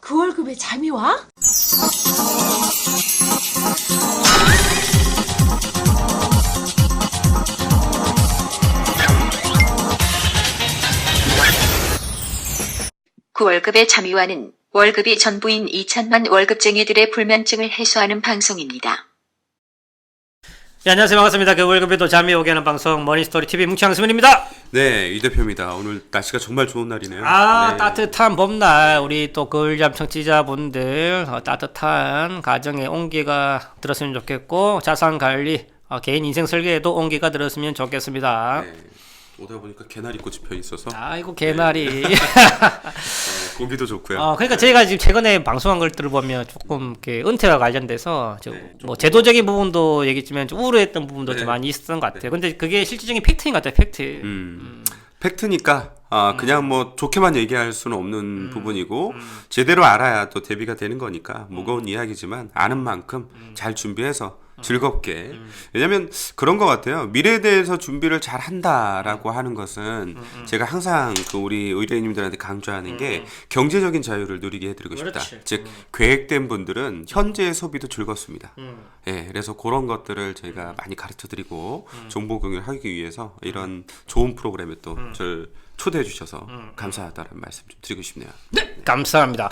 그 월급에 잠이 와? 그 월급의 잠이와는 월급이 전부인 2천만 월급쟁이들의 불면증을 해소하는 방송입니다. 네, 안녕하세요. 반갑습니다. 그 월급에도 잠이 오게 하는 방송 머니스토리 TV 뭉치항수민입니다. 네, 이 대표입니다. 오늘 날씨가 정말 좋은 날이네요. 네. 네. 따뜻한 봄날 우리 또 겨울잠 청취자분들 따뜻한 가정에 온기가 들었으면 좋겠고 자산관리 개인 인생 설계에도 온기가 들었으면 좋겠습니다. 네. 오다 보니까 개나리 꽃이 펴 있어서 아이고 개나리. 공기도 좋고요. 그러니까 제가 지금 최근에 방송한 걸 들어보면 조금 이렇게 은퇴와 관련돼서 뭐 제도적인 부분도 얘기했지만 좀 우려했던 부분도 좀 많이 있었던 것 같아요. 근데 그게 실질적인 팩트인 것 같아요. 팩트. 팩트니까 그냥 뭐 좋게만 얘기할 수는 없는 부분이고 제대로 알아야 또 대비가 되는 거니까 무거운 이야기지만 아는 만큼 잘 준비해서 즐겁게 왜냐면 그런 것 같아요. 미래에 대해서 준비를 잘 한다라고 하는 것은 제가 항상 그 우리 의뢰인님들한테 강조하는 게 경제적인 자유를 누리게 해드리고 싶다. 그렇지. 즉 계획된 분들은 현재의 소비도 즐겁습니다. 예, 그래서 그런 것들을 저희가 많이 가르쳐드리고 정보 공유하기 위해서 이런 좋은 프로그램에 또 저를 초대해 주셔서 감사하다는 말씀 좀 드리고 싶네요. 네, 감사합니다.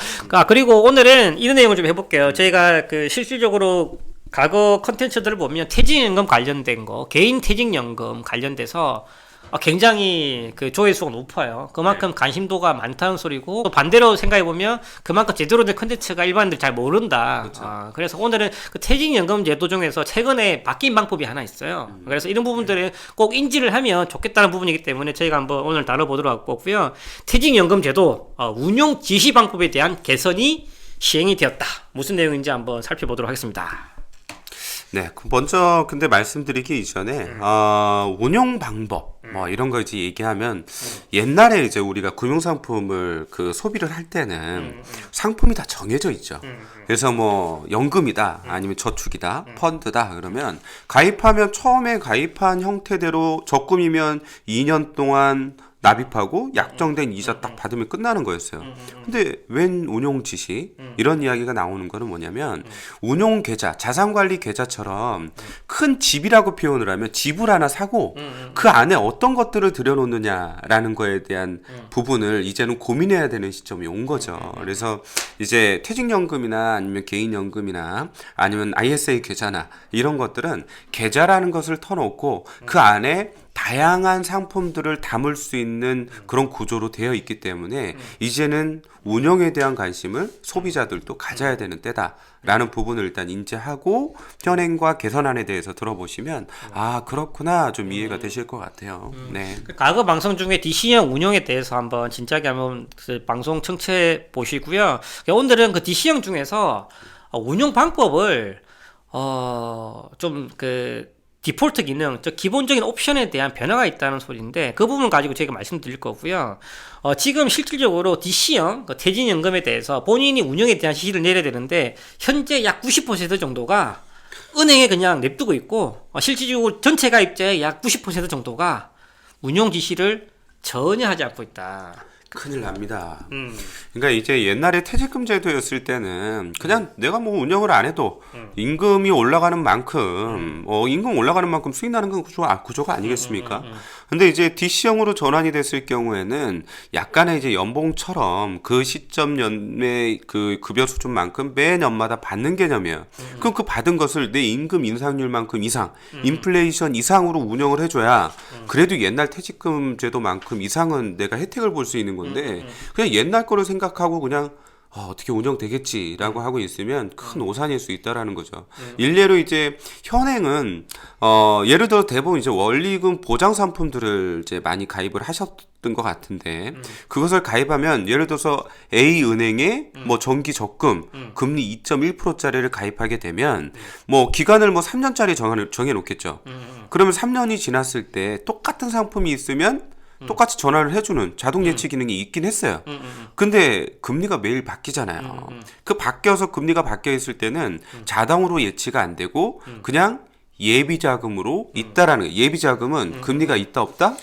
그리고 오늘은 이런 내용을 좀 해볼게요. 저희가 그 실질적으로 과거 컨텐츠들을 보면 퇴직연금 관련된 거, 개인 퇴직연금 관련돼서 굉장히 그 조회수가 높아요. 그만큼 관심도가 많다는 소리고, 또 반대로 생각해보면 그만큼 제대로 된 컨텐츠가 일반인들이 잘 모른다. 그렇죠. 그래서 오늘은 그 퇴직연금 제도 중에서 최근에 바뀐 방법이 하나 있어요. 그래서 이런 부분들을 꼭 인지를 하면 좋겠다는 부분이기 때문에 저희가 한번 오늘 다뤄보도록 하고요. 퇴직연금 제도 운용 지시 방법에 대한 개선이 시행이 되었다. 무슨 내용인지 한번 살펴보도록 하겠습니다. 네, 먼저 근데 말씀드리기 이전에 운용 방법 뭐 이런 거 이제 얘기하면 옛날에 이제 우리가 금융상품을 그 소비를 할 때는 상품이 다 정해져 있죠. 그래서 뭐 연금이다 아니면 저축이다 펀드다 그러면 가입하면 처음에 가입한 형태대로 적금이면 2년 동안 납입하고 약정된 이자 딱 받으면 끝나는 거였어요. 근데 웬 운용 지시 이런 이야기가 나오는 거는 뭐냐면 운용 계좌, 자산관리 계좌처럼 큰 집이라고 표현을 하면 집을 하나 사고 그 안에 어떤 것들을 들여놓느냐라는 거에 대한 부분을 이제는 고민해야 되는 시점이 온 거죠. 그래서 이제 퇴직연금이나 아니면 개인연금이나 아니면 ISA 계좌나 이런 것들은 계좌라는 것을 터놓고 그 안에 다양한 상품들을 담을 수 있는 그런 구조로 되어 있기 때문에 이제는 운영에 대한 관심을 소비자들도 가져야 되는 때다라는 부분을 일단 인지하고 현행과 개선안에 대해서 들어보시면 그렇구나 좀 이해가 되실 것 같아요. 네. 과거 방송 중에 DC형 운영에 대해서 한번 진작에 한번 그 방송 청취해 보시고요. 오늘은 그 DC형 중에서 운영 방법을 좀 그 디폴트 기능, 즉 기본적인 옵션에 대한 변화가 있다는 소리인데 그 부분 가지고 제가 말씀드릴 거고요. 지금 실질적으로 DC형 그 퇴직연금에 대해서 본인이 운영에 대한 지시를 내려야 되는데 현재 약 90% 정도가 은행에 그냥 냅두고 있고 실질적으로 전체 가입자의 약 90% 정도가 운용 지시를 전혀 하지 않고 있다. 큰일 납니다. 그러니까 이제 옛날에 퇴직금 제도였을 때는 그냥 내가 뭐 운영을 안 해도 임금이 올라가는 만큼 임금 올라가는 만큼 수익 나는 건 구조가 아니겠습니까? 근데 이제 DC형으로 전환이 됐을 경우에는 약간의 이제 연봉처럼 그 시점 연매 그 급여 수준만큼 매 년마다 받는 개념이에요. 그럼 그 받은 것을 내 임금 인상률만큼 이상, 인플레이션 이상으로 운영을 해줘야 그래도 옛날 퇴직금 제도만큼 이상은 내가 혜택을 볼 수 있는 건데 그냥 옛날 거를 생각하고 그냥 어떻게 운영되겠지라고 하고 있으면 큰 오산일 수 있다라는 거죠. 일례로 이제 현행은 예를 들어 대부분 이제 원리금 보장 상품들을 이제 많이 가입을 하셨던 것 같은데 그것을 가입하면 예를 들어서 A 은행에 뭐 정기 적금 금리 2.1%짜리를 가입하게 되면 뭐 기간을 뭐 3년짜리 정해 놓겠죠. 그러면 3년이 지났을 때 똑같은 상품이 있으면 똑같이 전화를 해주는 자동 예치 기능이 있긴 했어요. 근데 금리가 매일 바뀌잖아요. 그 바뀌어서 금리가 바뀌어 있을 때는 자동으로 예치가 안 되고 그냥 예비 자금으로 있다라는 거예요. 예비 자금은 금리가 있다 없다?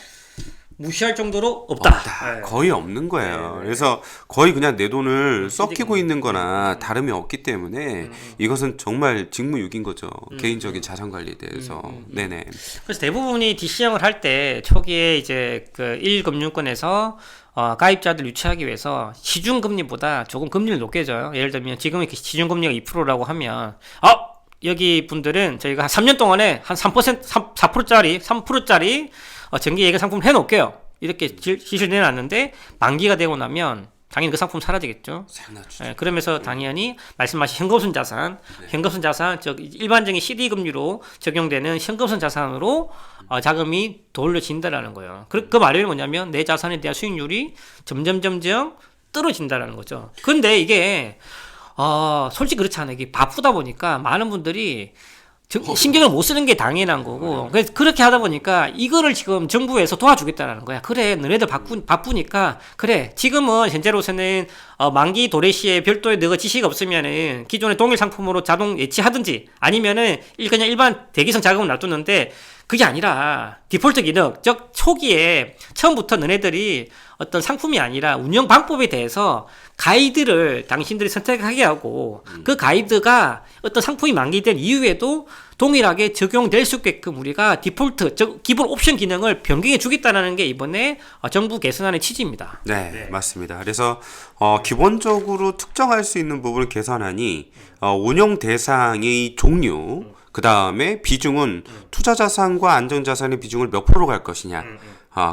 무시할 정도로 없다. 네. 거의 없는 거예요. 그래서 거의 그냥 내 돈을 썩히고 있는 거나 다름이 없기 때문에 이것은 정말 직무유기인 거죠. 개인적인 자산 관리에 대해서. 네네. 그래서 대부분이 DC형을 할 때 초기에 이제 그 1금융권에서 가입자들 유치하기 위해서 시중금리보다 조금 금리를 높게 줘요. 예를 들면 지금 이렇게 시중금리가 2%라고 하면 여기 분들은 저희가 한 3년 동안에 한 3%, 3%짜리 정기예금 상품을 해놓을게요. 이렇게 지시를 내놨는데 만기가 되고 나면 당연히 그 상품 사라지겠죠. 예, 그러면서 당연히 말씀하신 현금성 자산, 현금성 자산, 일반적인 CD 금리로 적용되는 현금성 자산으로 자금이 돌려진다라는 거예요. 그 말이 뭐냐면 내 자산에 대한 수익률이 점점 떨어진다라는 거죠. 근데 이게 솔직히 그렇지 않아요. 이게 바쁘다 보니까 많은 분들이 신경을 못 쓰는 게 당연한 거고, 그래서 그렇게 하다 보니까 이거를 지금 정부에서 도와주겠다라는 거야. 그래, 너네들 바쁘니까, 그래, 지금은 현재로서는 만기 도래 시에 별도의 너가 지시가 없으면은 기존의 동일 상품으로 자동 예치하든지 아니면은 그냥 일반 대기성 자금을 놔두는데, 그게 아니라 디폴트 기능, 즉 초기에 처음부터 너네들이 어떤 상품이 아니라 운영 방법에 대해서 가이드를 당신들이 선택하게 하고 그 가이드가 어떤 상품이 만기된 이후에도 동일하게 적용될 수 있게끔 우리가 디폴트, 즉 기본 옵션 기능을 변경해 주겠다는 게 이번에 정부 개선안의 취지입니다. 네, 맞습니다. 그래서 기본적으로 특정할 수 있는 부분을 개선하니 운용 대상의 종류, 그 다음에 비중은 투자자산과 안정자산의 비중을 몇 프로로 갈 것이냐,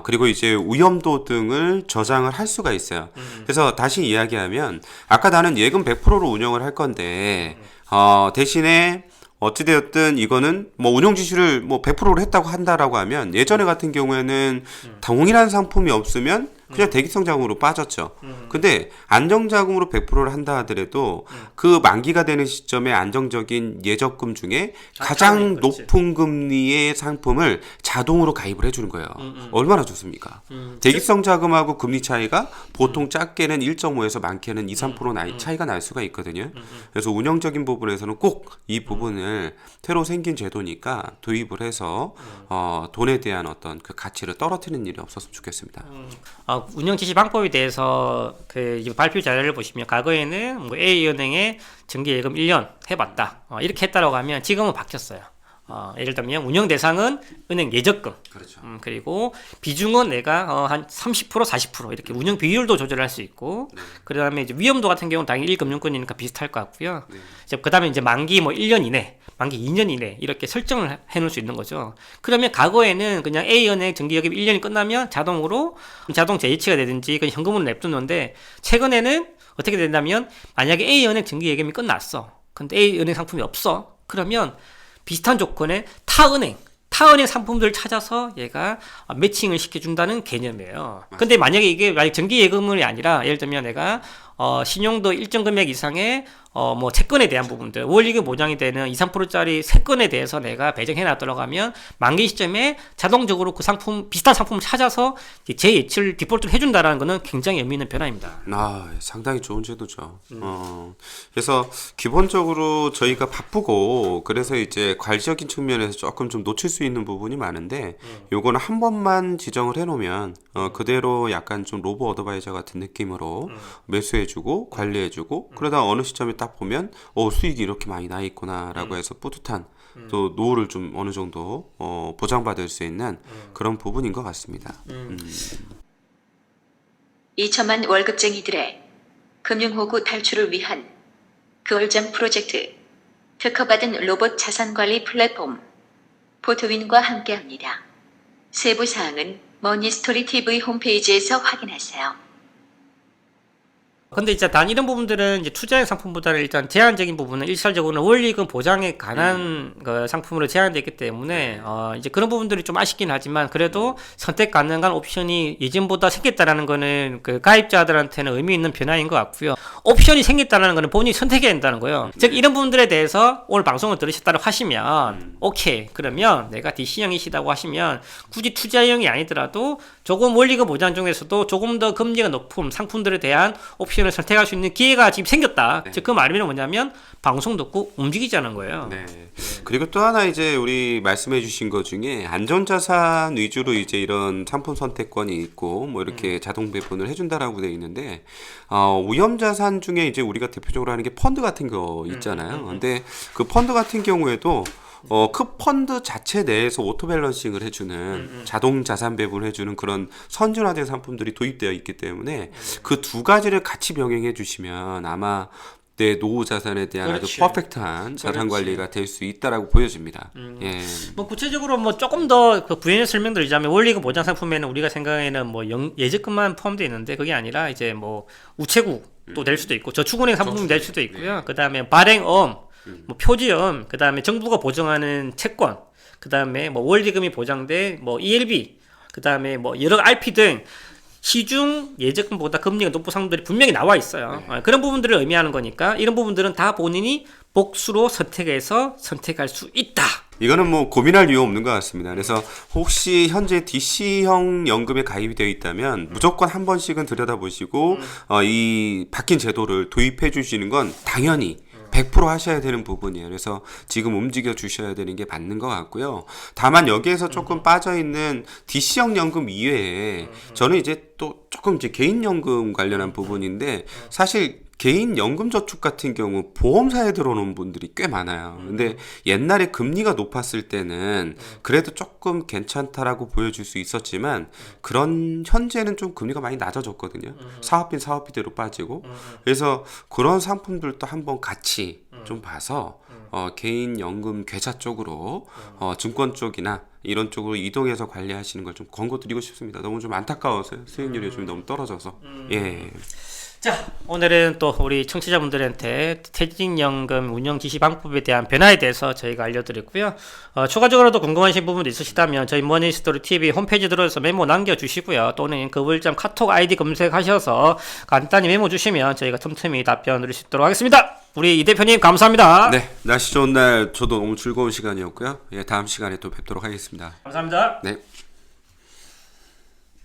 그리고 이제 위험도 등을 저장을 할 수가 있어요. 그래서 다시 이야기하면 아까 나는 예금 100%로 운영을 할 건데 대신에 어찌되었든 이거는 뭐 운용 지수를 뭐 100%로 했다고 한다라고 하면 예전에 같은 경우에는 동일한 상품이 없으면 그냥 대기성 자금으로 빠졌죠. 근데 안정자금으로 100%를 한다 하더라도 그 만기가 되는 시점에 안정적인 예적금 중에 가장 높은 금리의 상품을 자동으로 가입을 해주는 거예요. 얼마나 좋습니까? 대기성 자금하고 금리 차이가 보통 작게는 1.5에서 많게는 2, 3% 차이가 날 수가 있거든요. 그래서 운영적인 부분에서는 꼭 이 부분을 새로 생긴 제도니까 도입을 해서 돈에 대한 어떤 그 가치를 떨어뜨리는 일이 없었으면 좋겠습니다. 운영 지시 방법에 대해서 그 발표 자료를 보시면 과거에는 뭐 A은행에 정기예금 1년 해봤다 이렇게 했다라고 하면 지금은 바뀌었어요. 예를 들면 운영 대상은 은행 예적금, 그렇죠. 그리고 비중은 내가 한 30%, 40% 이렇게 운영 비율도 조절할 수 있고, 그다음에 이제 위험도 같은 경우는 당연히 1금융권이니까 비슷할 것 같고요. 그다음에 이제 만기 뭐 1년 이내, 만기 2년 이내 이렇게 설정을 해놓을 수 있는 거죠. 그러면 과거에는 그냥 A은행 정기예금 1년이 끝나면 자동 재이체가 되든지 그냥 현금으로 냅두는데, 최근에는 어떻게 된다면 만약에 A은행 정기예금이 끝났어. 근데 A은행 상품이 없어. 그러면 비슷한 조건의 타은행 상품들을 찾아서 얘가 매칭을 시켜준다는 개념이에요. 근데 만약에 이게 정기예금이 아니라 예를 들면 내가 신용도 일정 금액 이상의 뭐 채권에 대한 부분들, 원리금 보장이 되는 2, 3%짜리 채권에 대해서 내가 배정해 놨더라고 하면 만기 시점에 자동적으로 그 상품, 비슷한 상품을 찾아서 재예치를 디폴트를 해준다라는 거는 굉장히 의미 있는 변화입니다. 상당히 좋은 제도죠. 그래서 기본적으로 저희가 바쁘고 그래서 이제 관리적인 측면에서 조금 좀 놓칠 수 있는 부분이 많은데 요거는 한 번만 지정을 해놓으면 그대로 약간 좀 로보 어드바이저 같은 느낌으로 매수해주고 관리해주고 그러다 어느 시점에 딱 보면 수익이 이렇게 많이 나 있구나라고 해서 뿌듯한 또 노후를 좀 어느 정도 보장받을 수 있는 그런 부분인 것 같습니다. 2천만 월급쟁이들의 금융호구 탈출을 위한 그월잠 프로젝트, 특허받은 로봇 자산관리 플랫폼 포토윈과 함께합니다. 세부사항은 머니스토리 TV 홈페이지에서 확인하세요. 근데 이제 단 이런 부분들은 이제 투자형 상품보다는 일단 제한적인 부분은 일차적으로는 원리금 보장에 관한 그 상품으로 제한되어 있기 때문에 이제 그런 부분들이 좀 아쉽긴 하지만 그래도 선택 가능한 옵션이 예전보다 생겼다라는 거는 그 가입자들한테는 의미 있는 변화인 것 같고요. 옵션이 생겼다는 거는 본인이 선택해야 된다는 거예요. 즉 이런 부분들에 대해서 오늘 방송을 들으셨다고 하시면 오케이, 그러면 내가 DC형이시다고 하시면 굳이 투자형이 아니더라도 조금 원리금 보장 중에서도 조금 더 금리가 높은 상품들에 대한 옵션을 선택할 수 있는 기회가 지금 생겼다. 네. 즉 그 말은 뭐냐면 방송 듣고 움직이자는 거예요. 네. 그리고 또 하나 이제 우리 말씀해 주신 것 중에 안전자산 위주로 이제 이런 상품 선택권이 있고 뭐 이렇게 자동 배분을 해준다라고 되어 있는데 위험자산 중에 이제 우리가 대표적으로 하는 게 펀드 같은 거 있잖아요. 근데 그 펀드 같은 경우에도 그 펀드 자체 내에서 오토 밸런싱을 해주는 자동 자산 배분을 해주는 그런 선진화된 상품들이 도입되어 있기 때문에 그 두 가지를 같이 병행해 주시면 아마 내 노후 자산에 대한 아주 그렇지. 퍼펙트한 자산 그렇지. 관리가 될 수 있다라고 보여집니다. 예. 뭐 구체적으로 뭐 조금 더 그 부연해 설명드리자면 원리금 보장 상품에는 우리가 생각에는 뭐 예적금만 포함되어 있는데 그게 아니라 이제 뭐 우체국도 낼 수도 있고 저축은행 상품이 낼 수도 있고요. 그다음에 발행엄, 뭐 표지엄, 그다음에 정부가 보증하는 채권, 그다음에 뭐 원리금이 보장된 뭐 ELB, 그다음에 뭐 여러 RP 등 시중 예적금보다 금리가 높은 상품들이 분명히 나와 있어요. 그런 부분들을 의미하는 거니까 이런 부분들은 다 본인이 복수로 선택해서 선택할 수 있다. 이거는 뭐 고민할 이유 없는 것 같습니다. 그래서 혹시 현재 DC형 연금에 가입이 되어 있다면 무조건 한 번씩은 들여다보시고 이 바뀐 제도를 도입해 주시는 건 당연히 100% 하셔야 되는 부분이에요. 그래서 지금 움직여 주셔야 되는 게 맞는 것 같고요. 다만 여기에서 조금 빠져 있는 DC형 연금 이외에 저는 이제 또 조금 이제 개인 연금 관련한 부분인데 사실 개인 연금 저축 같은 경우 보험사에 들어오는 분들이 꽤 많아요. 근데 옛날에 금리가 높았을 때는 그래도 조금 괜찮다라고 보여줄 수 있었지만 그런 현재는 좀 금리가 많이 낮아졌거든요. 사업비는 사업비대로 빠지고 그래서 그런 상품들도 한번 같이 좀 봐서 개인 연금 계좌 쪽으로 증권 쪽이나 이런 쪽으로 이동해서 관리하시는 걸 좀 권고드리고 싶습니다. 너무 좀 안타까워서요. 수익률이 좀 너무 떨어져서. 예. 자, 오늘은 또 우리 청취자분들한테 퇴직연금 운영 지시 방법에 대한 변화에 대해서 저희가 알려드렸고요. 추가적으로도 궁금하신 부분도 있으시다면 저희 머니스토리 TV 홈페이지 들어서 메모 남겨주시고요. 또는 거울점 카톡 아이디 검색하셔서 간단히 메모 주시면 저희가 틈틈이 답변 드릴 수 있도록 하겠습니다. 우리 이 대표님 감사합니다. 네, 날씨 좋은 날 저도 너무 즐거운 시간이었고요. 예, 다음 시간에 또 뵙도록 하겠습니다. 감사합니다. 네.